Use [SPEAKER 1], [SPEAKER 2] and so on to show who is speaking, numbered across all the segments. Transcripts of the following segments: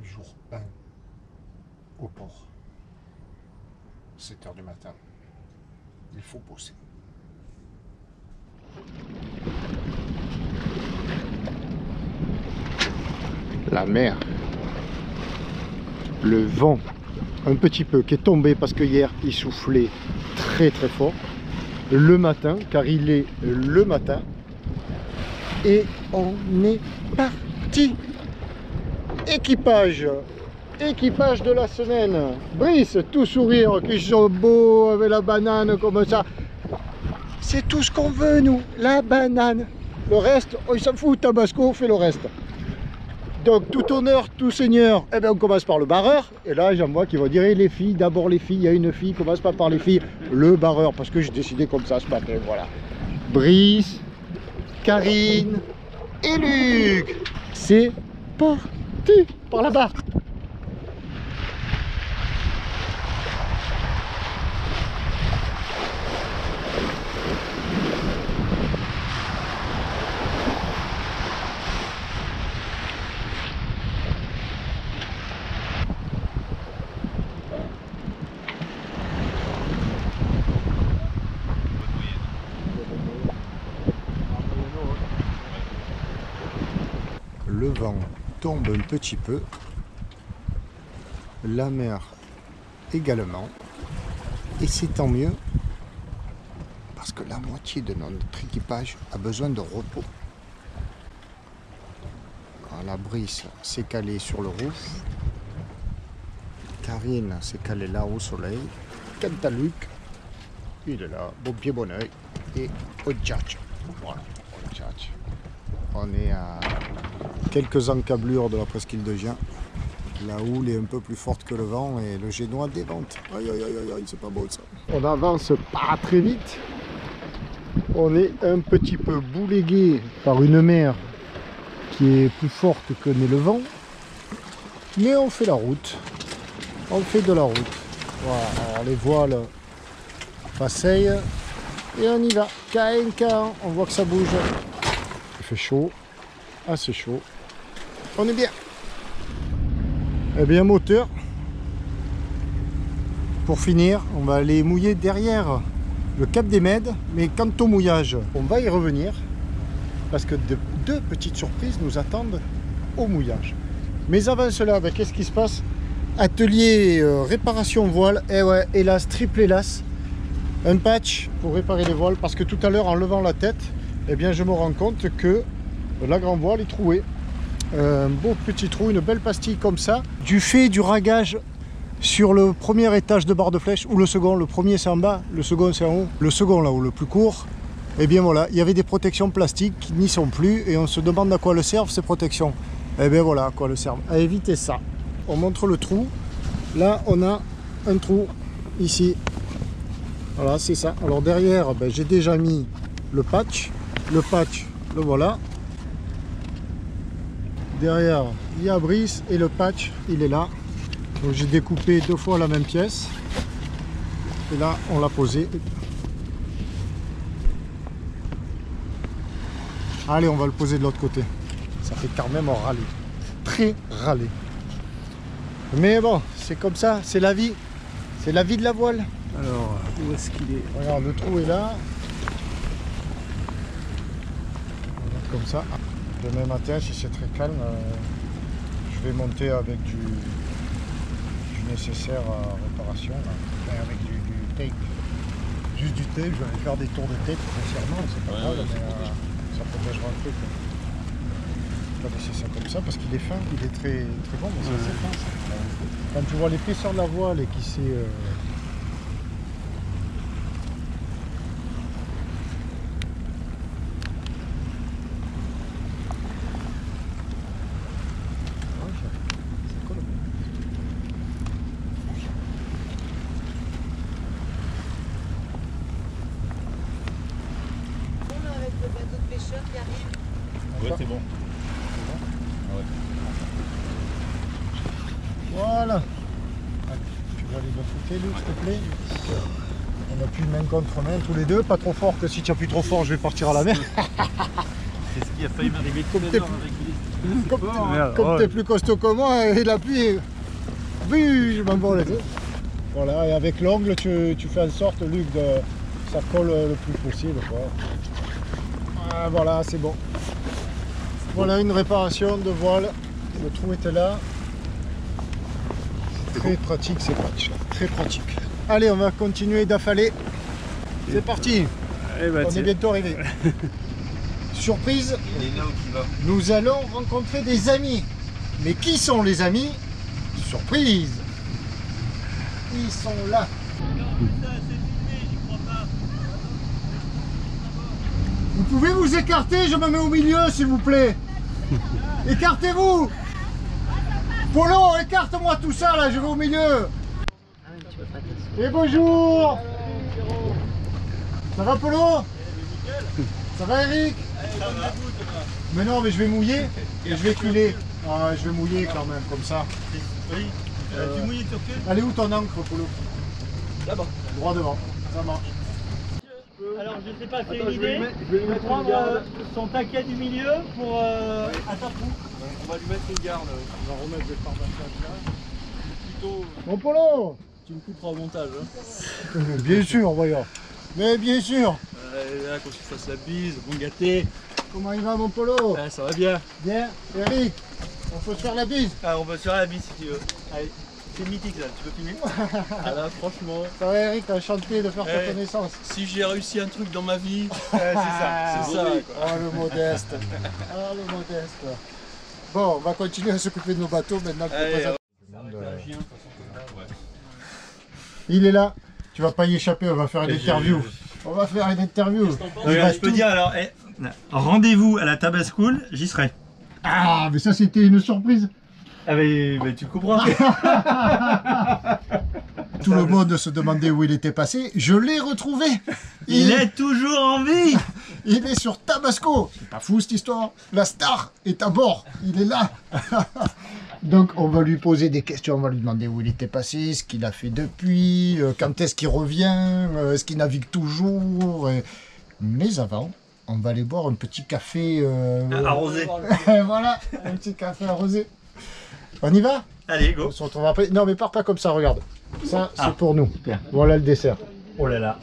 [SPEAKER 1] Jour 1 au port. 7 h du matin. Il faut bosser. La mer. Le vent, un petit peu, qui est tombé parce que hier il soufflait très très fort. Le matin, car il est le matin. Et on est parti. Équipage de la semaine. Brice, tout sourire, qui sont beaux avec la banane comme ça. C'est tout ce qu'on veut, nous, la banane. Le reste, on s'en fout, Tabasco fait le reste. Donc, tout honneur, tout seigneur, eh bien, on commence par le barreur. Et là, j'en vois qui vont dire, les filles, d'abord les filles, il y a une fille, commence pas par les filles, le barreur, parce que j'ai décidé comme ça ce matin, voilà. Brice, Karine et Luc. C'est parti par là-bas. Le vent tombe un petit peu, la mer également, et c'est tant mieux parce que la moitié de notre équipage a besoin de repos. Alors, la Brice s'est calée sur le roof, Karine s'est calée là au soleil, quant à Luc, il est là, bon pied bon oeil, et au tchatch. Voilà, au tchatch. On est à quelques encablures de la presqu'île de Gien. La houle est un peu plus forte que le vent et le génois dévente. Aïe aïe aïe aïe, c'est pas beau ça. On avance pas très vite. On est un petit peu boulégué par une mer qui est plus forte que n'est le vent. Mais on fait la route. On fait de la route. Voilà, alors les voiles passent et on y va. K1, on voit que ça bouge. Il fait chaud, assez chaud. On est bien. Eh bien, moteur. Pour finir, on va aller mouiller derrière le Cap des Mèdes. Mais quant au mouillage, on va y revenir. Parce que deux petites surprises nous attendent au mouillage. Mais avant cela, ben, qu'est-ce qui se passe? Atelier réparation voile. Et ouais, hélas, triple hélas. Un patch pour réparer les voiles. Parce que tout à l'heure, en levant la tête, eh bien, je me rends compte que la grand voile est trouée. Un beau petit trou, une belle pastille comme ça. Du fait du ragage sur le premier étage de barre de flèche, ou le second, le premier c'est en bas, le second c'est en haut. Le second là-haut, le plus court, et bien voilà, il y avait des protections plastiques qui n'y sont plus et on se demande à quoi elles servent ces protections. Et bien voilà à quoi elles servent, à éviter ça. On montre le trou, là on a un trou ici. Voilà, c'est ça. Alors derrière, ben, j'ai déjà mis le patch, le voilà. Derrière, il y a Brice et le patch, il est là. Donc j'ai découpé 2 fois la même pièce. Et là, on l'a posé. Allez, on va le poser de l'autre côté. Ça fait quand même râler. Très râler. Mais bon, c'est comme ça, c'est la vie. C'est la vie de la voile. Alors, où est-ce qu'il est? Regarde, le trou est là. Regarde comme ça. Demain matin, si c'est très calme, je vais monter avec du nécessaire à réparation, là. Enfin, avec du tape. Juste du tape, je vais aller faire des tours de tape foncièrement, c'est pas grave, mais ça protégera un peu. Je vais laisser ça comme ça parce qu'il est fin, il est très, très bon, mais c'est fin. Ça. Quand tu vois l'épaisseur de la voile et qui s'est...
[SPEAKER 2] Ouais, c'est bon. Ouais.
[SPEAKER 1] Voilà. Allez, tu vas aller de l'autre côté, Luc, s'il te plaît. On appuie main contre main tous les deux, pas trop fort, que si tu appuies trop fort, je vais partir à la mer.
[SPEAKER 2] C'est ce qui il a failli m'arriver
[SPEAKER 1] Comme
[SPEAKER 2] tout
[SPEAKER 1] t'es
[SPEAKER 2] à l'heure avec
[SPEAKER 1] Comme t'es plus costaud que moi, et l'appui, oui, je m'envole. Voilà, et avec l'ongle, tu fais en sorte, Luc, ça colle le plus possible, quoi. Ah, voilà, c'est bon. Voilà une réparation de voile. Le trou était là. Très pratique, c'est patch, très pratique. Allez, on va continuer d'affaler. C'est parti. On est bientôt arrivé. Surprise, nous allons rencontrer des amis. Mais qui sont les amis? Surprise. Ils sont là. Vous pouvez vous écarter, je me mets au milieu s'il vous plaît. Écartez-vous. Polo, écarte-moi tout ça là, je vais au milieu. Et bonjour. Ça va Polo? Ça va Eric? Mais non, mais je vais mouiller et je vais culer. Ah, je vais mouiller quand même, comme ça.
[SPEAKER 2] Oui. Tu mouilles sur quel?
[SPEAKER 1] Elle est où ton encre, Polo?
[SPEAKER 3] Là-bas.
[SPEAKER 1] Droit devant, ça marche.
[SPEAKER 3] Alors je sais pas, c'est une idée. Je vais prendre son taquet du milieu pour à ta proue.
[SPEAKER 2] On va lui mettre une garde.
[SPEAKER 1] On va remettre le pare-bagages là.
[SPEAKER 2] Plutôt.
[SPEAKER 1] Mon Polo.
[SPEAKER 2] Tu me couperas au montage. Hein.
[SPEAKER 1] Bien sûr, voyons. Mais bien sûr.
[SPEAKER 2] Là, quand tu fasses la bise, bon gâté.
[SPEAKER 1] Comment il va mon Polo?
[SPEAKER 2] Ça va bien.
[SPEAKER 1] Bien. Eric, on peut se faire la bise?
[SPEAKER 2] Ah, on va se faire la bise si tu veux. Allez, c'est mythique là, tu peux filmer? Ah là, franchement.
[SPEAKER 1] Ça va Eric, enchanté de faire ta connaissance.
[SPEAKER 2] Si j'ai réussi un truc dans ma vie,
[SPEAKER 1] c'est ça.
[SPEAKER 2] c'est ça. Quoi.
[SPEAKER 1] Oh le modeste. Oh le modeste. Bon, on va continuer à s'occuper de nos bateaux maintenant. Il est là. Tu vas pas y échapper, on va faire une interview. On va faire une interview.
[SPEAKER 3] Je peux dire alors, rendez-vous à la Tabascool, j'y serai.
[SPEAKER 1] Ah, mais ça c'était une surprise.
[SPEAKER 3] Ah mais tu comprends.
[SPEAKER 1] Tout le monde se demandait où il était passé. Je l'ai retrouvé.
[SPEAKER 3] Il est toujours en vie.
[SPEAKER 1] Il est sur Tabasco. C'est pas fou cette histoire. La star est à bord. Il est là. Donc on va lui poser des questions. On va lui demander où il était passé, ce qu'il a fait depuis, quand est-ce qu'il revient, est-ce qu'il navigue toujours. Mais avant, on va aller boire un petit café
[SPEAKER 3] Arrosé.
[SPEAKER 1] Voilà, un petit café arrosé. On y va?
[SPEAKER 3] Allez, go.
[SPEAKER 1] On se retrouve après. Non mais pars pas comme ça, regarde. Ça c'est pour nous.
[SPEAKER 3] Super.
[SPEAKER 1] Voilà le dessert.
[SPEAKER 3] Oh là là.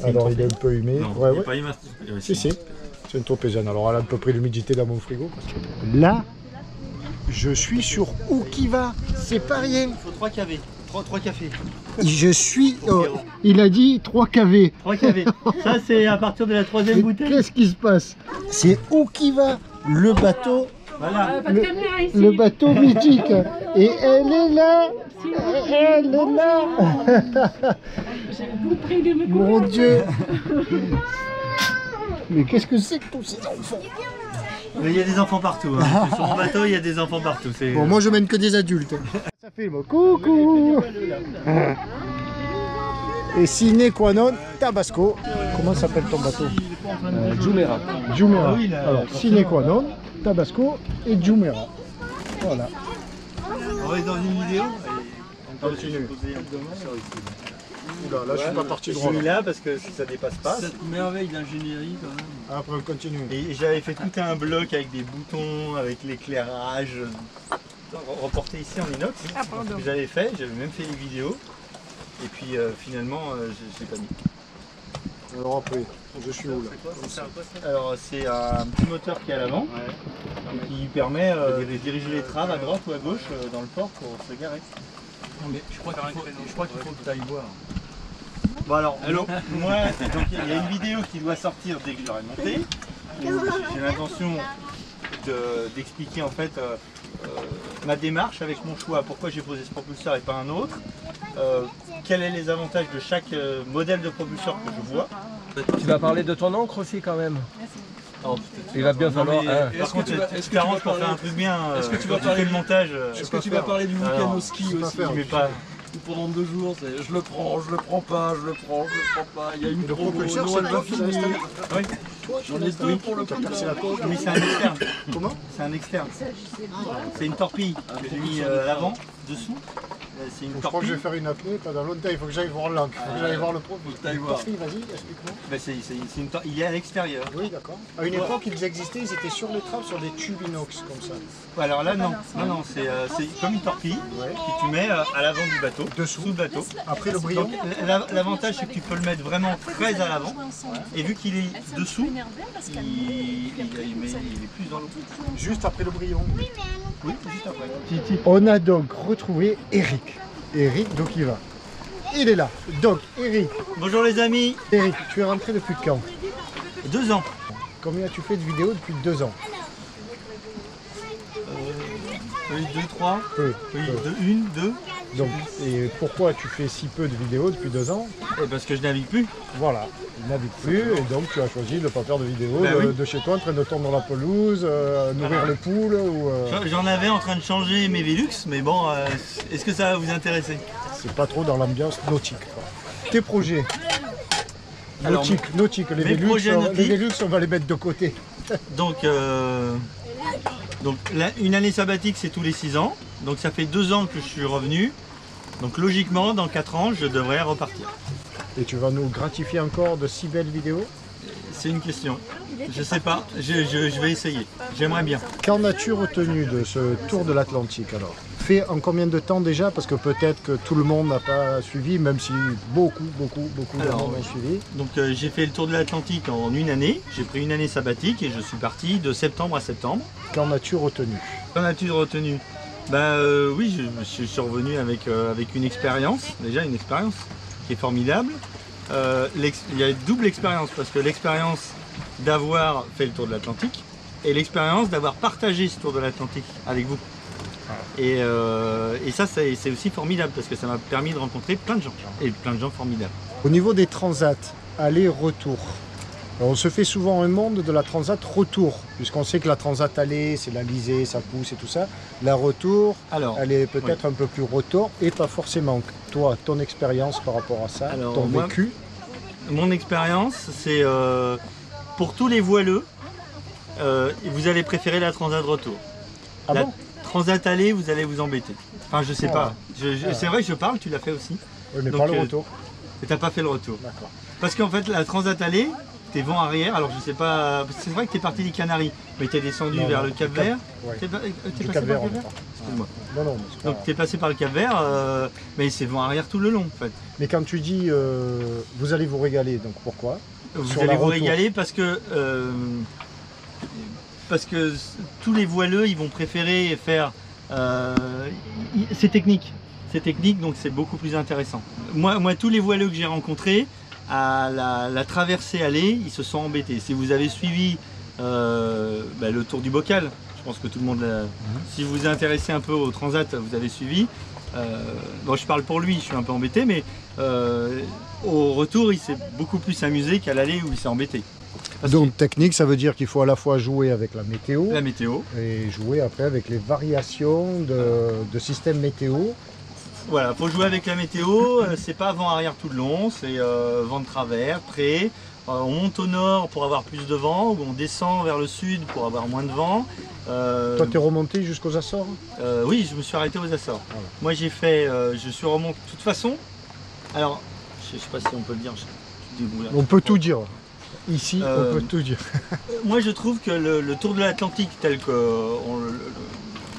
[SPEAKER 1] Alors il est un peu humide.
[SPEAKER 3] Non,
[SPEAKER 1] Ouais,
[SPEAKER 3] il est
[SPEAKER 1] ouais.
[SPEAKER 3] pas immense.
[SPEAKER 1] Si, si. C'est une tropézienne. Alors elle a à peu près l'humidité dans mon frigo. Là, je suis sur Oukiva. C'est pas rien.
[SPEAKER 3] Il faut 3 kV. 3 cafés.
[SPEAKER 1] Je suis... il a dit 3 kV.
[SPEAKER 3] 3 kV. Ça c'est à partir de la 3e bouteille.
[SPEAKER 1] Qu'est-ce qui se passe? C'est Oukiva, le bateau.
[SPEAKER 3] Voilà.
[SPEAKER 1] Le bateau mythique. Et elle est là. Elle est là. Mon Dieu. Mais qu'est-ce que c'est que tous ces enfants?
[SPEAKER 3] Mais il y a des enfants partout. Hein. Sur mon bateau, il y a des enfants partout.
[SPEAKER 1] Bon, moi je mène que des adultes. Ça filme. Coucou. Et sine qua non, Tabasco. Comment s'appelle ton bateau?
[SPEAKER 2] Jumeirah.
[SPEAKER 1] Jumeirah.
[SPEAKER 3] Ah oui, là,
[SPEAKER 1] Alors, sine qua non, Tabasco et Jumeirah. Voilà.
[SPEAKER 3] On va être dans une vidéo.
[SPEAKER 1] On continue. Oula, là je suis pas parti droit.
[SPEAKER 3] J'ai mis
[SPEAKER 1] Là.
[SPEAKER 3] là parce que ça dépasse pas.
[SPEAKER 2] Cette merveille d'ingénierie quand même.
[SPEAKER 1] Après on continue.
[SPEAKER 3] Et j'avais fait tout un bloc avec des boutons, avec l'éclairage reporté ici en inox. Ce que j'avais fait, j'avais même fait des vidéos. Et puis finalement, j'ai pas mis.
[SPEAKER 1] Alors après, je suis où là?
[SPEAKER 3] Alors c'est un petit moteur qui est à l'avant, qui permet de diriger les traves à droite ou à gauche dans le port pour se garer.
[SPEAKER 2] Non, mais je crois qu'il faut que tu ailles voir.
[SPEAKER 3] Bon alors, moi, donc, il y a une vidéo qui doit sortir dès que j'aurai monté. J'ai l'intention d'expliquer en fait ma démarche avec mon choix, pourquoi j'ai posé ce propulseur et pas un autre, quels sont les avantages de chaque modèle de propulseur que je vois.
[SPEAKER 4] Tu vas parler de ton encre aussi quand même.
[SPEAKER 3] Oh,
[SPEAKER 4] Il va bien falloir.
[SPEAKER 3] Par contre, est-ce que tu pour faire un truc bien, est-ce que tu vas parler le montage?
[SPEAKER 2] Est-ce que tu vas parler du week-end au ski aussi?
[SPEAKER 3] Mais pas.
[SPEAKER 2] Pendant 2 jours, je le prends pas, je le prends pas. Il y a une promo,
[SPEAKER 1] propulseur,
[SPEAKER 2] non,
[SPEAKER 1] c'est
[SPEAKER 2] elle va
[SPEAKER 1] toi qui l'as
[SPEAKER 2] finir.
[SPEAKER 1] installé?
[SPEAKER 3] Oui.
[SPEAKER 2] J'en ai 2 pour le coup.
[SPEAKER 3] Oui, c'est un externe.
[SPEAKER 1] Comment?
[SPEAKER 3] C'est un externe. C'est une torpille que j'ai mis à l'avant dessous. C'est une
[SPEAKER 1] Donc, je crois que je
[SPEAKER 3] torpille.
[SPEAKER 1] vais faire une apnée pendant longtemps, il faut que j'aille voir l'encre, il faut que j'aille voir le pro.
[SPEAKER 2] t'ailles voir.
[SPEAKER 1] Torpille, vas-y, explique-moi.
[SPEAKER 3] Ben, il est à l'extérieur.
[SPEAKER 1] Oui, d'accord. À une époque, ils existaient, ils étaient sur les trappes, sur des tubes inox, comme ça.
[SPEAKER 3] Alors là, non, c'est comme une torpille que tu mets à l'avant du bateau,
[SPEAKER 1] Dessous.
[SPEAKER 3] sous le bateau.
[SPEAKER 1] Après le brillant,
[SPEAKER 3] Donc l'avantage c'est que tu peux le mettre vraiment très à l'avant et vu qu'il est dessous, il est plus dans l'eau.
[SPEAKER 1] juste après le brillant.
[SPEAKER 3] Oui, juste après.
[SPEAKER 1] On a donc retrouvé Eric. Eric, donc il va. Il est là. Donc, Eric,
[SPEAKER 3] Bonjour les amis,
[SPEAKER 1] Eric, tu es rentré depuis quand?
[SPEAKER 3] 2 ans.
[SPEAKER 1] Combien as-tu fait de vidéos depuis 2 ans?
[SPEAKER 3] Oui, 2, 3,
[SPEAKER 1] Peu.
[SPEAKER 3] oui,
[SPEAKER 1] peu.
[SPEAKER 3] 1, 2.
[SPEAKER 1] Donc, et pourquoi tu fais si peu de vidéos depuis 2 ans?
[SPEAKER 3] Parce que je navigue plus.
[SPEAKER 1] Voilà, il n'habite plus et donc tu as choisi de ne pas faire de vidéos
[SPEAKER 3] Bah oui.
[SPEAKER 1] de chez toi en train de tondre la pelouse, nourrir les poules ou...
[SPEAKER 3] J'en avais en train de changer mes Velux, mais bon, est-ce que ça va vous intéresser?
[SPEAKER 1] C'est pas trop dans l'ambiance nautique. Quoi. Tes projets
[SPEAKER 3] Alors,
[SPEAKER 1] nautique, les
[SPEAKER 3] mes projets nautiques.
[SPEAKER 1] les Velux, on va les mettre de côté.
[SPEAKER 3] Donc une année sabbatique c'est tous les 6 ans, donc ça fait 2 ans que je suis revenu, donc logiquement dans 4 ans je devrais repartir.
[SPEAKER 1] Et tu vas nous gratifier encore de si belles vidéos.
[SPEAKER 3] C'est une question, je sais pas, je vais essayer, j'aimerais bien.
[SPEAKER 1] Qu'en as-tu retenu de ce tour de l'Atlantique alors? Fait en combien de temps déjà? Parce que peut-être que tout le monde n'a pas suivi, même si beaucoup de
[SPEAKER 3] Alors,
[SPEAKER 1] monde ont suivi.
[SPEAKER 3] Donc j'ai fait le tour de l'Atlantique en une année, j'ai pris une année sabbatique et je suis parti de septembre à septembre.
[SPEAKER 1] Qu'en as-tu retenu?
[SPEAKER 3] Qu'en as-tu retenu? Oui, je suis revenu avec une expérience, déjà une expérience qui est formidable. Il y a une double expérience parce que l'expérience d'avoir fait le tour de l'Atlantique et l'expérience d'avoir partagé ce tour de l'Atlantique avec vous. Et ça c'est aussi formidable parce que ça m'a permis de rencontrer plein de gens et plein de gens formidables.
[SPEAKER 1] Au niveau des transats, aller-retour, on se fait souvent un monde de la transat retour, puisqu'on sait que la transat aller, c'est la lisée, ça pousse et tout ça. La retour,
[SPEAKER 3] Alors,
[SPEAKER 1] elle est peut-être un peu plus retour et pas forcément. Toi, ton expérience par rapport à ça,
[SPEAKER 3] Alors,
[SPEAKER 1] ton
[SPEAKER 3] moi,
[SPEAKER 1] vécu.
[SPEAKER 3] mon expérience c'est pour tous les voileux, vous allez préférer la transat retour.
[SPEAKER 1] Ah
[SPEAKER 3] La
[SPEAKER 1] bon?
[SPEAKER 3] transat aller, vous allez vous embêter. Enfin, je sais
[SPEAKER 1] Ah.
[SPEAKER 3] pas. C'est vrai que je parle, tu l'as fait aussi.
[SPEAKER 1] Oui, mais
[SPEAKER 3] Donc,
[SPEAKER 1] pas le retour.
[SPEAKER 3] Et t'as pas fait le retour.
[SPEAKER 1] D'accord.
[SPEAKER 3] Parce qu'en fait, la transat aller, t'es vent arrière. Alors, je sais pas. C'est vrai que t'es parti des Canaries, mais t'es descendu
[SPEAKER 1] Non,
[SPEAKER 3] vers
[SPEAKER 1] non,
[SPEAKER 3] le Cap
[SPEAKER 1] du Cap-
[SPEAKER 3] Vert.
[SPEAKER 1] ouais.
[SPEAKER 3] T'es
[SPEAKER 1] Du
[SPEAKER 3] passé
[SPEAKER 1] Cap Vert,
[SPEAKER 3] par
[SPEAKER 1] on
[SPEAKER 3] le Cap
[SPEAKER 1] est
[SPEAKER 3] Vert.
[SPEAKER 1] parti.
[SPEAKER 3] Excuse-moi.
[SPEAKER 1] Non, non, mais c'est pas
[SPEAKER 3] Donc,
[SPEAKER 1] grave.
[SPEAKER 3] t'es passé par le Cap Vert, mais c'est vent arrière tout le long, en fait.
[SPEAKER 1] Mais quand tu dis vous allez vous régaler, donc pourquoi?
[SPEAKER 3] Vous
[SPEAKER 1] Sur
[SPEAKER 3] allez
[SPEAKER 1] la
[SPEAKER 3] vous
[SPEAKER 1] retour.
[SPEAKER 3] régaler parce que tous les voileux, ils vont préférer faire. C'est technique. C'est technique, donc c'est beaucoup plus intéressant. Moi, tous les voileux que j'ai rencontrés, à la traversée aller, ils se sont embêtés. Si vous avez suivi le tour du bocal, je pense que tout le monde l'a. Si vous vous intéressez un peu au transat, vous avez suivi. Bon, je parle pour lui, je suis un peu embêté, mais au retour, il s'est beaucoup plus amusé qu'à l'aller où il s'est embêté. Parce
[SPEAKER 1] Donc technique, ça veut dire qu'il faut à la fois jouer avec la météo
[SPEAKER 3] que la météo,
[SPEAKER 1] et jouer après avec les variations de système météo.
[SPEAKER 3] voilà, faut jouer avec la météo. C'est pas vent arrière tout le long, c'est vent de travers, près. On monte au nord pour avoir plus de vent, ou on descend vers le sud pour avoir moins de vent.
[SPEAKER 1] Toi, tu es remonté jusqu'aux Açores?
[SPEAKER 3] Oui, je me suis arrêté aux Açores.
[SPEAKER 1] Voilà.
[SPEAKER 3] Moi, j'ai fait, je suis remonté. De toute façon, alors, je sais pas si on peut le dire. Tu te débrouilles, là.
[SPEAKER 1] On peut tout dire. Ici,
[SPEAKER 3] Euh,
[SPEAKER 1] on peut tout dire.
[SPEAKER 3] Moi, je trouve que le tour de l'Atlantique tel qu'on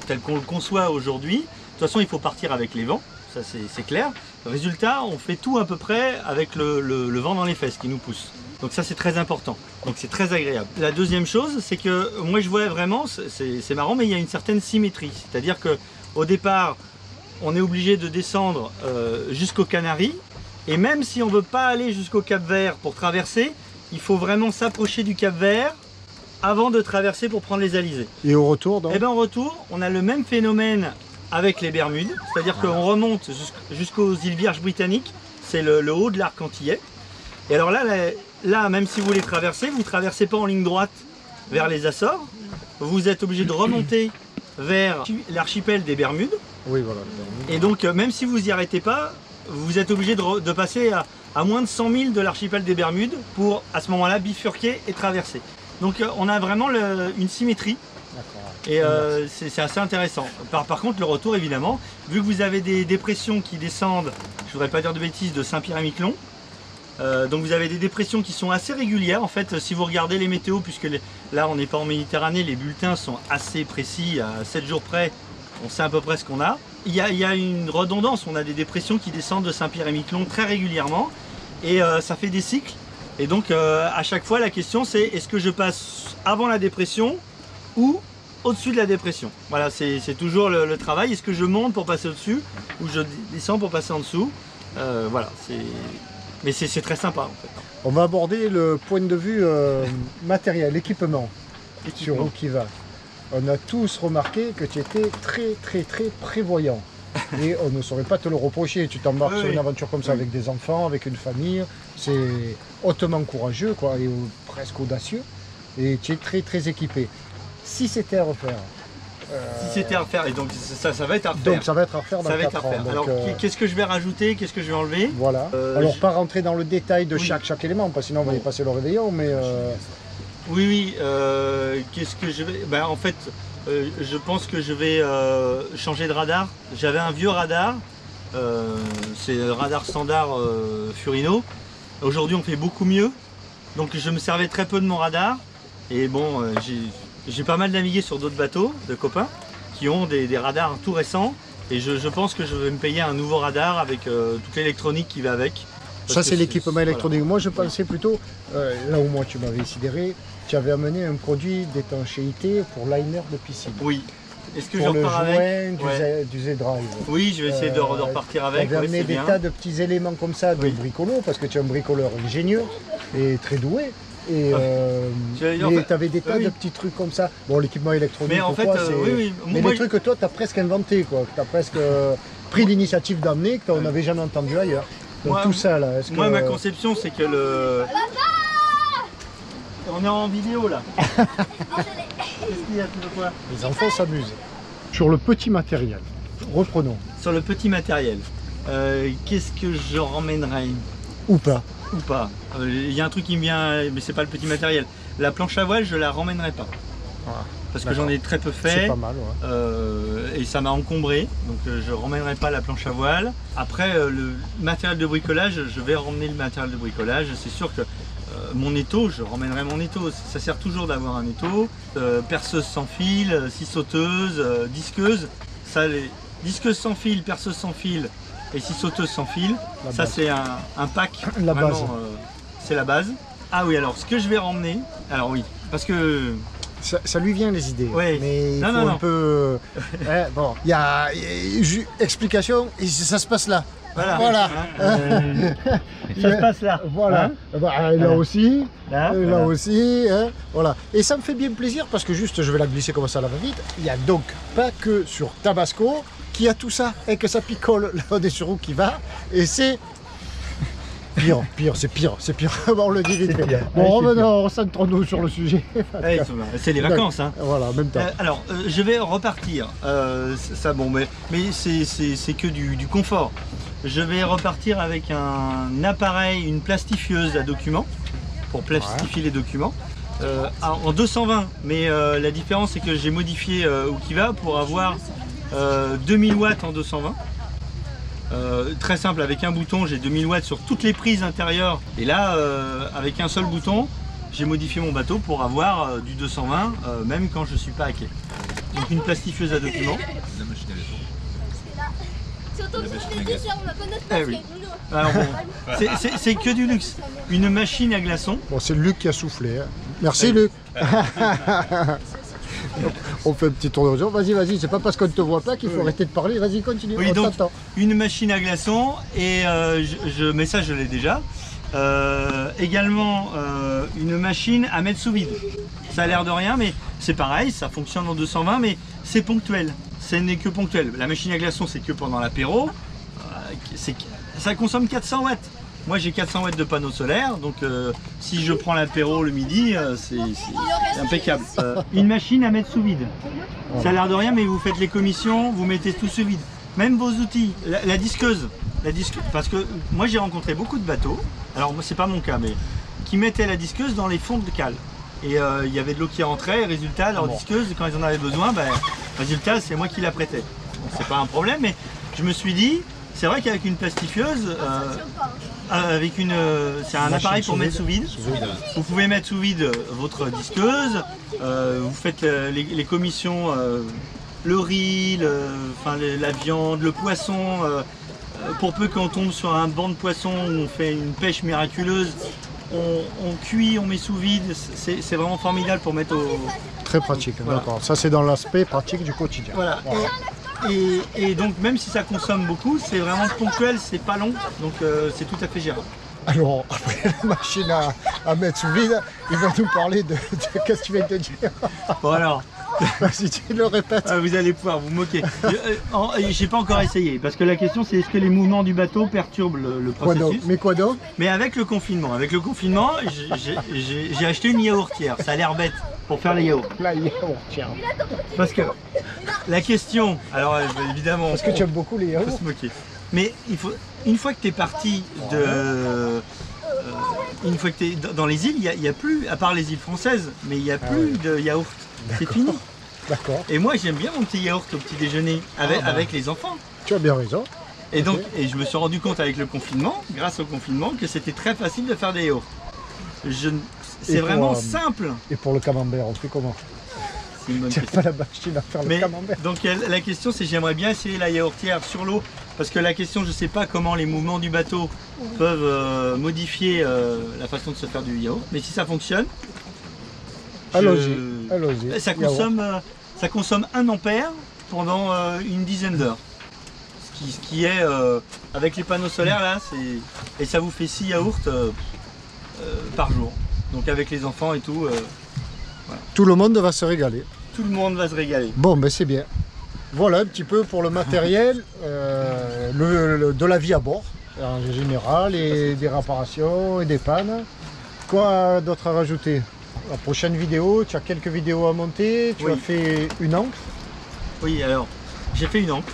[SPEAKER 3] le conçoit aujourd'hui, de toute façon, il faut partir avec les vents, ça c'est clair. Résultat, on fait tout à peu près avec le vent dans les fesses qui nous pousse. Donc ça, c'est très important. Donc c'est très agréable. La deuxième chose, c'est que moi, je vois vraiment, c'est marrant, mais il y a une certaine symétrie. C'est-à-dire qu'au départ, on est obligé de descendre jusqu'aux Canaries. Et même si on ne veut pas aller jusqu'au Cap Vert pour traverser, il faut vraiment s'approcher du Cap Vert avant de traverser pour prendre les alizés.
[SPEAKER 1] Et au retour, donc
[SPEAKER 3] Et bien en retour, on a le même phénomène avec les Bermudes, c'est-à-dire qu'on remonte jusqu'aux îles Vierges britanniques, c'est le haut de l'arc antillais. Et alors là, même si vous voulez traverser, vous ne traversez pas en ligne droite vers les Açores, vous êtes obligé de remonter vers l'archipel des Bermudes.
[SPEAKER 1] Oui, voilà.
[SPEAKER 3] Et donc, même si vous n'y arrêtez pas, vous êtes obligé de passer à moins de 100 000 de l'archipel des Bermudes pour, à ce moment-là, bifurquer et traverser. Donc, on a vraiment une symétrie.
[SPEAKER 1] D'accord.
[SPEAKER 3] Et c'est assez intéressant. Par contre, le retour, évidemment, vu que vous avez des dépressions qui descendent, je voudrais pas dire de bêtises, de Saint-Pierre-et-Miquelon, donc vous avez des dépressions qui sont assez régulières. En fait, si vous regardez les météos, puisque là on n'est pas en Méditerranée, les bulletins sont assez précis, à 7 jours près, on sait à peu près ce qu'on a. Il y a une redondance, on a des dépressions qui descendent de Saint-Pierre-et-Miquelon très régulièrement, et ça fait des cycles. Et donc à chaque fois la question c'est, est-ce que je passe avant la dépression ou au-dessus de la dépression? Voilà, c'est toujours le travail. Est-ce que je monte pour passer au-dessus ou je descends pour passer en dessous? Voilà, mais c'est très sympa en fait.
[SPEAKER 1] On va aborder le point de vue matériel, équipement sur Rookiva. On a tous remarqué que tu étais très prévoyant. Et on ne saurait pas te le reprocher. Tu t'embarques sur une aventure comme ça avec des enfants, avec une famille. C'est hautement courageux quoi, et presque audacieux. Et tu es très équipé. Si c'était à refaire.
[SPEAKER 3] Si c'était à refaire, et donc ça va être à refaire.
[SPEAKER 1] Donc ça va être à refaire dans 4 ans.
[SPEAKER 3] Alors qu'est-ce que je vais rajouter, qu'est-ce que je vais enlever?
[SPEAKER 1] Voilà. Alors pas rentrer dans le détail de chaque élément, parce que sinon on va y passer le réveillon, mais...
[SPEAKER 3] Oui, qu'est-ce que je vais... Ben, en fait, je pense que je vais changer de radar. J'avais un vieux radar, c'est le radar standard Furino. Aujourd'hui on fait beaucoup mieux, donc je me servais très peu de mon radar. Et bon, j'ai pas mal navigué sur d'autres bateaux de copains qui ont des radars tout récents. Et je pense que je vais me payer un nouveau radar avec toute l'électronique qui va avec.
[SPEAKER 1] Ça c'est l'équipement électronique. Voilà. Moi je pensais plutôt, là où moi tu m'avais sidéré, tu avais amené un produit d'étanchéité pour liner de piscine.
[SPEAKER 3] Oui. Est-ce que
[SPEAKER 1] pour
[SPEAKER 3] je repars avec
[SPEAKER 1] du Z-Drive.
[SPEAKER 3] Oui, je vais essayer de repartir avec.
[SPEAKER 1] Tu avais amené des tas de petits éléments comme ça de bricolo, parce que tu es un bricoleur ingénieux et très doué. Et tu avais des tas de petits trucs comme ça. Bon, l'équipement électronique,
[SPEAKER 3] mais en fait,
[SPEAKER 1] mais les trucs que toi tu as presque inventé, quoi. Tu as presque pris l'initiative d'amener, que on n'avait jamais entendu ailleurs. Donc tout ça là.
[SPEAKER 3] Moi, ma conception, c'est que le. On est en vidéo là. Qu'est-ce qu'il y a, tu veux quoi?
[SPEAKER 1] Les enfants s'amusent. Sur le petit matériel, reprenons.
[SPEAKER 3] Sur le petit matériel, qu'est-ce que je ramènerai?
[SPEAKER 1] Ou pas.
[SPEAKER 3] Ou pas. Il y a un truc qui me vient, mais c'est pas le petit matériel. La planche à voile, je la ramènerai pas. Voilà. Parce que j'en ai très peu fait.
[SPEAKER 1] C'est pas mal, ouais.
[SPEAKER 3] Et ça m'a encombré, donc je ramènerai pas la planche à voile. Après, le matériel de bricolage, je vais ramener le matériel de bricolage. C'est sûr que mon étau, je ramènerai mon étau. Ça sert toujours d'avoir un étau. Perceuse sans fil, scie sauteuse, disqueuse. Ça, les disqueuses sans fil, perceuse sans fil et scie sauteuse sans fil. Ça, c'est un pack.
[SPEAKER 1] La
[SPEAKER 3] vraiment,
[SPEAKER 1] base.
[SPEAKER 3] C'est la base. Ah oui, alors ce que je vais ramener, alors oui, parce que...
[SPEAKER 1] Ça lui vient les idées,
[SPEAKER 3] ouais.
[SPEAKER 1] Mais il faut un peu... bon, il y a explication et ça se passe là.
[SPEAKER 3] Voilà. Ça se passe là.
[SPEAKER 1] Voilà.
[SPEAKER 3] Hein,
[SPEAKER 1] là aussi.
[SPEAKER 3] Là
[SPEAKER 1] aussi. Hein, voilà. Et ça me fait bien plaisir parce que juste, je vais la glisser comme ça, la va-vite. Il n'y a donc pas que sur Tabasco qui a tout ça et que ça picole là des sur qui va. Et c'est... Pire, c'est pire. On le dit vite fait. Bon, revenons, recentrons-nous sur le sujet.
[SPEAKER 3] C'est les vacances, hein.
[SPEAKER 1] Voilà, en même temps.
[SPEAKER 3] Alors, je vais repartir. Ça, bon, mais c'est que du confort. Je vais repartir avec un appareil, une plastifieuse à documents, pour plastifier les documents. En 220, mais la différence c'est que j'ai modifié Rookiva pour avoir 2000 watts en 220. Très simple, avec un bouton j'ai 2000 watts sur toutes les prises intérieures, et là avec un seul bouton j'ai modifié mon bateau pour avoir du 220 même quand je suis pas à quai. Donc une plastifieuse à documents. La machine à glaçons. Alors bon, c'est que du luxe. Une machine à glaçons.
[SPEAKER 1] Bon, c'est Luc qui a soufflé. Hein. Merci Luc. On fait un petit tour d'horizon. Vas-y, c'est pas parce qu'on ne te voit pas qu'il faut arrêter de parler. Vas-y, continue.
[SPEAKER 3] Oui, donc une machine à glaçons et mais ça je l'ai déjà. Également une machine à mettre sous vide. Ça a l'air de rien, mais c'est pareil, ça fonctionne en 220, mais c'est ponctuel. Ce n'est que ponctuel. La machine à glaçons, c'est que pendant l'apéro. Ça consomme 400 watts. Moi j'ai 400 watts de panneaux solaires, donc si je prends l'apéro le midi, c'est impeccable. Une machine à mettre sous vide. Ça a l'air de rien, mais vous faites les commissions, vous mettez tout sous vide. Même vos outils, la disqueuse. Parce que moi j'ai rencontré beaucoup de bateaux, alors moi c'est pas mon cas, mais qui mettaient la disqueuse dans les fonds de cale. Et il y avait de l'eau qui rentrait, et résultat, leur disqueuse, quand ils en avaient besoin, résultat, c'est moi qui la prêtais. Bon, c'est pas un problème, mais je me suis dit, c'est vrai qu'avec une plastifieuse, c'est un appareil pour mettre sous vide. Vous pouvez mettre sous vide votre disqueuse, vous faites les commissions, le riz, la viande, le poisson. Pour peu qu'on tombe sur un banc de poisson où on fait une pêche miraculeuse, on cuit, on met sous vide, c'est vraiment formidable pour mettre au...
[SPEAKER 1] Très pratique,
[SPEAKER 3] voilà.
[SPEAKER 1] D'accord. Ça c'est dans l'aspect pratique du quotidien.
[SPEAKER 3] Voilà. Et donc même si ça consomme beaucoup, c'est vraiment ponctuel, c'est pas long, donc c'est tout à fait gérable.
[SPEAKER 1] Alors, après la machine à mettre sous vide, il va nous parler de qu'est-ce que tu viens de dire.
[SPEAKER 3] Bon alors,
[SPEAKER 1] si tu le répètes.
[SPEAKER 3] vous allez pouvoir vous moquer. J'ai pas encore essayé, parce que la question c'est est-ce que les mouvements du bateau perturbent le processus.
[SPEAKER 1] Mais quoi donc?
[SPEAKER 3] Mais avec le confinement, j'ai acheté une yaourtière, ça a l'air bête pour faire les yaourts.
[SPEAKER 1] La yaourtière.
[SPEAKER 3] Parce que la question, alors évidemment...
[SPEAKER 1] Parce que tu aimes beaucoup les yaourts.
[SPEAKER 3] On peut se moquer. Mais une fois que tu es parti une fois que tu es dans les îles, il n'y a plus, à part les îles françaises, mais il n'y a plus de yaourt. C'est fini.
[SPEAKER 1] D'accord.
[SPEAKER 3] Et moi j'aime bien mon petit yaourt au petit déjeuner avec les enfants.
[SPEAKER 1] Tu as bien raison.
[SPEAKER 3] Et donc, je me suis rendu compte avec le confinement, grâce au confinement, que c'était très facile de faire des yaourts. C'est vraiment simple.
[SPEAKER 1] Et pour le camembert, on fait comment?
[SPEAKER 3] C'est une bonne question.
[SPEAKER 1] Pas la machine à faire le camembert.
[SPEAKER 3] Donc la question c'est j'aimerais bien essayer la yaourtière sur l'eau, parce que la question je sais pas comment les mouvements du bateau peuvent modifier la façon de se faire du yaourt, mais si ça fonctionne,
[SPEAKER 1] allons-y.
[SPEAKER 3] Ça consomme 1 ampère pendant une dizaine d'heures. Ce qui est avec les panneaux solaires là, et ça vous fait 6 yaourts par jour. Donc avec les enfants et tout. Voilà.
[SPEAKER 1] Tout le monde va se régaler.
[SPEAKER 3] Tout le monde va se régaler.
[SPEAKER 1] Bon, ben c'est bien. Voilà un petit peu pour le matériel de la vie à bord en général, et des réparations et des pannes. Quoi d'autre à rajouter? La prochaine vidéo, tu as quelques vidéos à monter, tu as fait une ancre.
[SPEAKER 3] Oui, alors j'ai fait une ancre.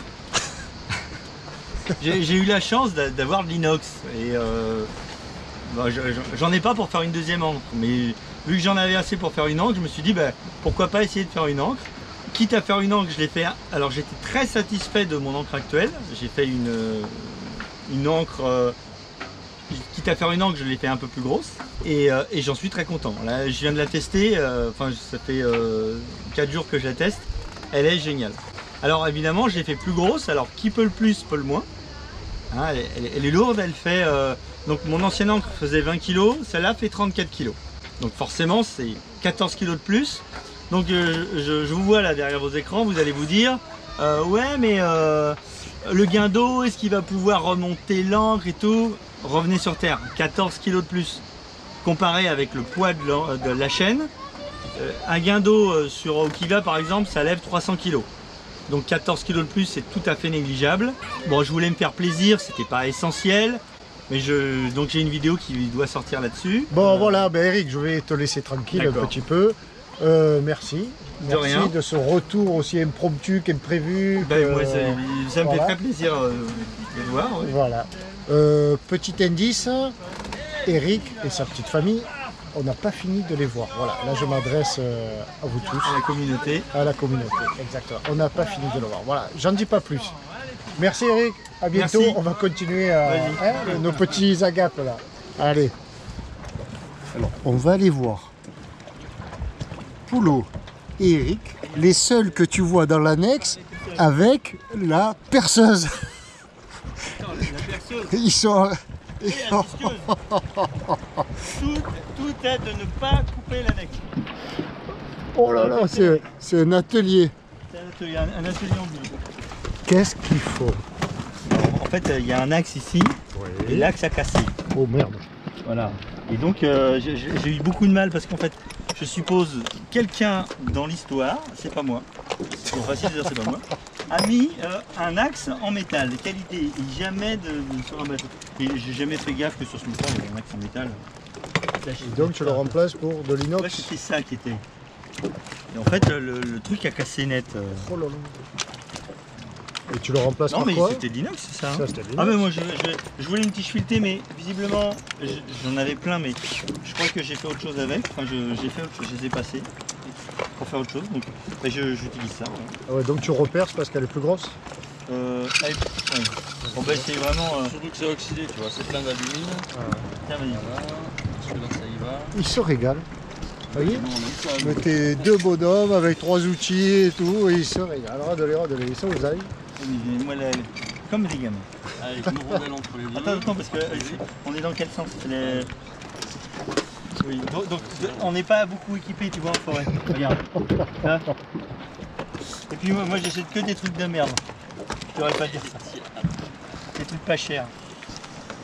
[SPEAKER 3] J'ai eu la chance d'avoir de l'inox et j'en ai pas pour faire une deuxième encre, mais vu que j'en avais assez pour faire une encre, je me suis dit pourquoi pas essayer de faire une encre. Quitte à faire une encre, je l'ai fait. Alors j'étais très satisfait de mon encre actuelle. J'ai fait une encre. Quitte à faire une encre, je l'ai fait un peu plus grosse et j'en suis très content. Là, je viens de la tester. Ça fait 4 jours que je la teste. Elle est géniale. Alors évidemment, je l'ai fait plus grosse. Alors qui peut le plus, peut le moins. Hein, elle est lourde. Elle fait. Donc mon ancienne encre faisait 20 kg. Celle-là fait 34 kg. Donc forcément, c'est 14 kg de plus. Donc je vous vois là derrière vos écrans, vous allez vous dire ouais mais le gain d'eau, est-ce qu'il va pouvoir remonter l'encre et tout? Revenez sur terre, 14 kg de plus. Comparé avec le poids de la chaîne, un gain d'eau sur Okiva par exemple, ça lève 300 kg. Donc 14 kg de plus, c'est tout à fait négligeable. Bon, je voulais me faire plaisir, c'était pas essentiel. Mais donc j'ai une vidéo qui doit sortir là-dessus. Bon
[SPEAKER 1] voilà, Eric, je vais te laisser tranquille un petit peu. Merci. Merci de ce retour aussi impromptu qu'imprévu.
[SPEAKER 3] Moi, ça me fait très plaisir de le voir. Oui.
[SPEAKER 1] Voilà. Petit indice, Eric et sa petite famille, on n'a pas fini de les voir. Voilà, là je m'adresse à vous tous.
[SPEAKER 3] À la communauté.
[SPEAKER 1] À la communauté, exactement. On n'a pas fini de le voir. Voilà, j'en dis pas plus. Merci Eric, à bientôt.
[SPEAKER 3] Merci.
[SPEAKER 1] On va continuer nos petits agapes là. Allez. Alors, on va aller voir Poulo et Eric, les seuls que tu vois dans l'annexe avec la perceuse.
[SPEAKER 3] Non, la perceuse.
[SPEAKER 1] Ils sont...
[SPEAKER 3] Et la disqueuse. Tout est de ne pas couper l'annexe.
[SPEAKER 1] Oh là là, c'est un atelier.
[SPEAKER 3] C'est un atelier en bois.
[SPEAKER 1] Qu'est-ce qu'il faut?
[SPEAKER 3] En fait, il y a un axe ici, et l'axe a cassé.
[SPEAKER 1] Oh merde.
[SPEAKER 3] Voilà. Et donc, j'ai eu beaucoup de mal parce qu'en fait, je suppose quelqu'un dans l'histoire, c'est pas moi, c'est facile de dire c'est pas moi, a mis un axe en métal de qualité, et jamais sur un bateau. Et j'ai jamais fait gaffe que sur ce métal, il y a un axe en métal. Là,
[SPEAKER 1] et donc tu le remplaces pour de l'inox?
[SPEAKER 3] Ouais, c'était ça qui était. Et en fait, le truc a cassé net.
[SPEAKER 1] Oh là là. Et tu le remplaces
[SPEAKER 3] Non
[SPEAKER 1] par
[SPEAKER 3] mais
[SPEAKER 1] quoi?
[SPEAKER 3] c'était de l'inox ça.
[SPEAKER 1] Ça, c'était de
[SPEAKER 3] Ah
[SPEAKER 1] l'inox.
[SPEAKER 3] mais moi je voulais une tige filetée mais visiblement j'en avais plein mais je crois que j'ai fait autre chose avec. Enfin j'ai fait autre chose, je les ai passés pour faire autre chose. Donc bah, j'utilise ça. Voilà.
[SPEAKER 1] Ah ouais, donc tu repères parce qu'elle est plus grosse?
[SPEAKER 3] Ouais. Bon bah c'est vraiment...
[SPEAKER 2] Surtout que c'est oxydé, tu vois, c'est plein d'alumine.
[SPEAKER 3] Tiens, vas-y.
[SPEAKER 2] Voilà, celui-là ça y va.
[SPEAKER 1] Il se régale. Vous voyez?
[SPEAKER 2] Nous, on aime ça.
[SPEAKER 1] Mettez 2 bonhommes avec 3 outils et tout, et ils se régalent. Radelez, ils sont aux ailes.
[SPEAKER 3] Moi, comme des gamins.
[SPEAKER 2] Avec une rondelle entre les deux.
[SPEAKER 3] Attends, parce que on est dans quel sens? Oui, donc on n'est pas beaucoup équipé, tu vois, en forêt. Regarde. Ça. Et puis moi j'achète que des trucs de merde. Je devrais pas dire ça. Des trucs pas chers.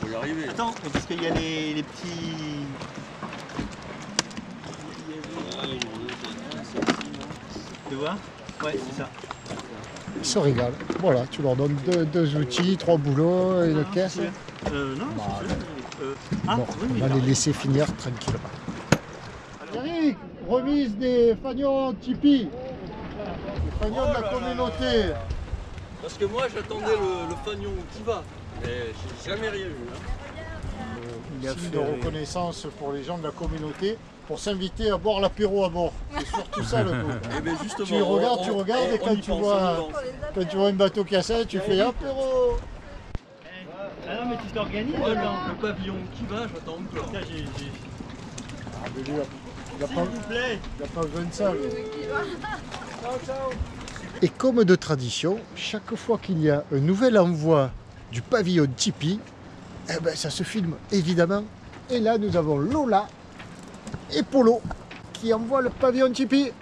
[SPEAKER 2] Faut y arriver.
[SPEAKER 3] Attends, parce qu'il y a les petits... Tu vois? Ouais, c'est ça.
[SPEAKER 1] Ils se régalent. Voilà, tu leur donnes 2 outils, 3 boulots et une caisse.
[SPEAKER 3] Non, c'est ça.
[SPEAKER 1] Bon,
[SPEAKER 3] Oui,
[SPEAKER 1] on va les laisser finir tranquillement. Eric, remise des fanions Tipeee. Les fanions de la communauté.
[SPEAKER 2] Parce que moi j'attendais le fanion qui va. Mais j'ai jamais rien eu.
[SPEAKER 1] Signe de reconnaissance pour les gens de la communauté pour s'inviter à boire l'apéro à bord. C'est surtout ça le coup.
[SPEAKER 2] Et bien justement,
[SPEAKER 1] Tu regardes et quand tu vois un bateau cassé, tu fais apéro.
[SPEAKER 3] Ah non mais tu t'organises
[SPEAKER 2] Moi,
[SPEAKER 3] dedans.
[SPEAKER 2] le pavillon qui va, j'attends encore.
[SPEAKER 3] Putain,
[SPEAKER 1] Ah, mais lui, il n'a
[SPEAKER 3] S'il
[SPEAKER 1] pas,
[SPEAKER 3] vous plaît.
[SPEAKER 1] besoin de ça. lui. Et comme de tradition, chaque fois qu'il y a un nouvel envoi du pavillon Tipeee, eh ben, ça se filme évidemment. Et là, nous avons Lola et Polo qui envoient le pavillon Tipeee.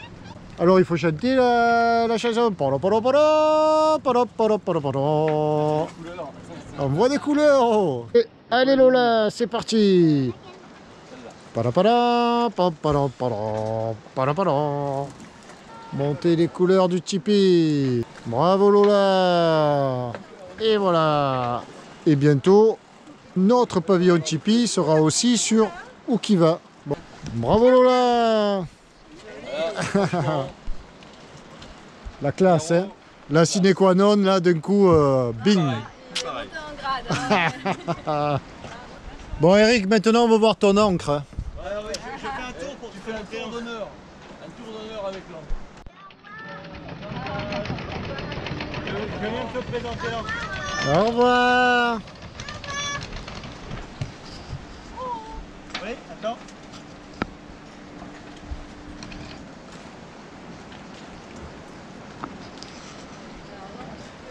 [SPEAKER 1] Alors, il faut chanter la chanson. Envoie des couleurs. Et allez Lola, c'est parti. Montez les couleurs du Tipeee. Bravo Lola. Et voilà. Et bientôt, notre pavillon Tipeee sera aussi sur Où qui va. Bon. Bravo Lola. La classe, hein. La sine qua non, là, d'un coup, bing. Bon Eric, maintenant on va voir ton encre.
[SPEAKER 3] Ouais, je fais un tour pour
[SPEAKER 2] Tu fais un tour d'honneur. Un tour d'honneur avec l'encre.
[SPEAKER 3] Je vais même te présenter l'encre.
[SPEAKER 1] Au revoir.
[SPEAKER 3] Oui, attends.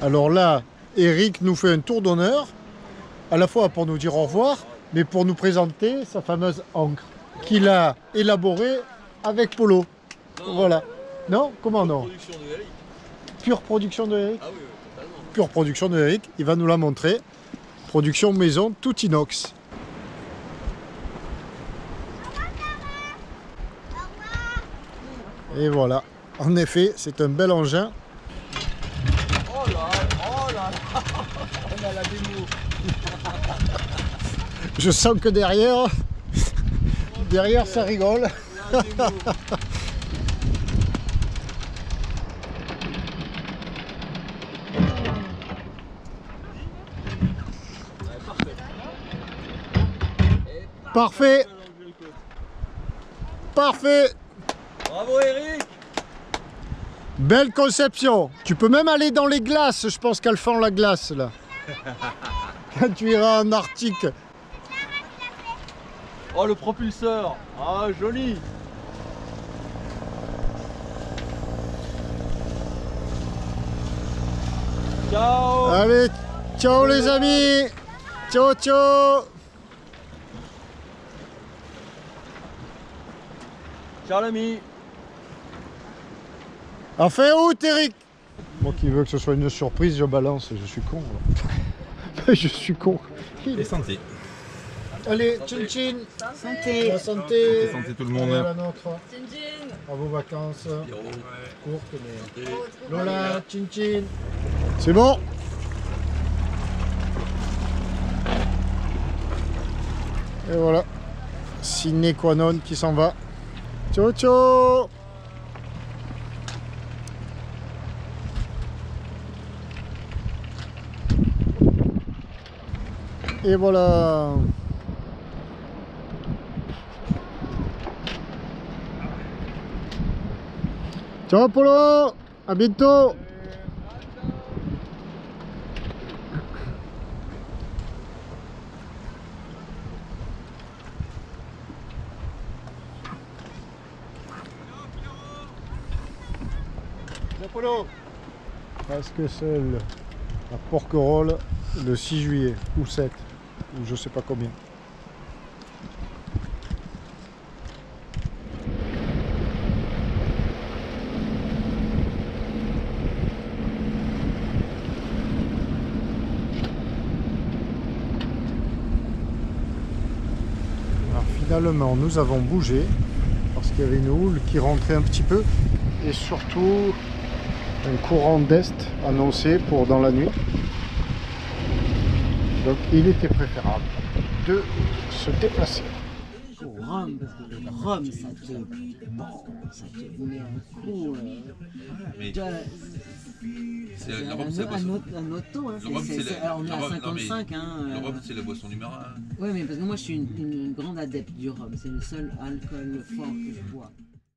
[SPEAKER 1] Alors là, Eric nous fait un tour d'honneur, à la fois pour nous dire au revoir, mais pour nous présenter sa fameuse encre qu'il a élaborée avec Polo.
[SPEAKER 2] Non,
[SPEAKER 1] Voilà. Non? Comment non?
[SPEAKER 2] Production de Eric.
[SPEAKER 1] Pure production de Eric?
[SPEAKER 2] Ah oui, totalement.
[SPEAKER 1] Pure production de Eric, il va nous la montrer. Production maison, tout inox. Et voilà, en effet, c'est un bel engin.
[SPEAKER 2] Oh là, on a la démo.
[SPEAKER 1] Je sens que derrière, ça rigole.
[SPEAKER 2] La démo.
[SPEAKER 1] Parfait. Parfait.
[SPEAKER 2] Bravo Eric.
[SPEAKER 1] Belle conception. Tu peux même aller dans les glaces, je pense qu'elles font la glace là. Quand tu iras en Arctique.
[SPEAKER 2] Oh le propulseur. Ah joli. Ciao.
[SPEAKER 1] Allez, ciao les amis. Ciao, ciao.
[SPEAKER 2] Ciao l'ami.
[SPEAKER 1] Enfin, où Eric? Moi qui veux que ce soit une surprise, je balance, je suis con. Là. Je suis con.
[SPEAKER 5] Et santé.
[SPEAKER 1] Allez, tchin tchin.
[SPEAKER 6] Santé.
[SPEAKER 1] La santé.
[SPEAKER 5] Santé tout le monde.
[SPEAKER 1] Allez, la nôtre.
[SPEAKER 6] Tchin tchin.
[SPEAKER 1] À vos vacances.
[SPEAKER 2] Pierrot.
[SPEAKER 1] Courtes, mais...
[SPEAKER 2] Santé.
[SPEAKER 1] Lola, tchin tchin. C'est bon. Et voilà. Sine qua non qui s'en va. Ciao, ciao. Et voilà. Ciao Polo, à bientôt.
[SPEAKER 3] Polo.
[SPEAKER 1] Presque seul à Porquerolles le 6 juillet ou 7 ou je sais pas combien. Alors finalement nous avons bougé parce qu'il y avait une houle qui rentrait un petit peu et surtout un courant d'est annoncé pour dans la nuit. Donc il était préférable de se déplacer.
[SPEAKER 5] Au rhum, parce que le rhum, ça te met un coup.
[SPEAKER 6] Mais
[SPEAKER 5] Tu vois,
[SPEAKER 6] c'est
[SPEAKER 5] c'est
[SPEAKER 6] le rhum, c'est la boisson.
[SPEAKER 5] un autre taux, hein.
[SPEAKER 6] Le rhum, c'est la-
[SPEAKER 5] Alors, on est
[SPEAKER 6] le
[SPEAKER 5] à
[SPEAKER 6] rhum, non, mais
[SPEAKER 5] 55. Hein,
[SPEAKER 6] Le rhum, c'est la boisson numéro 1.
[SPEAKER 5] Oui, mais parce que moi, je suis une grande adepte du rhum. C'est le seul alcool fort que je bois.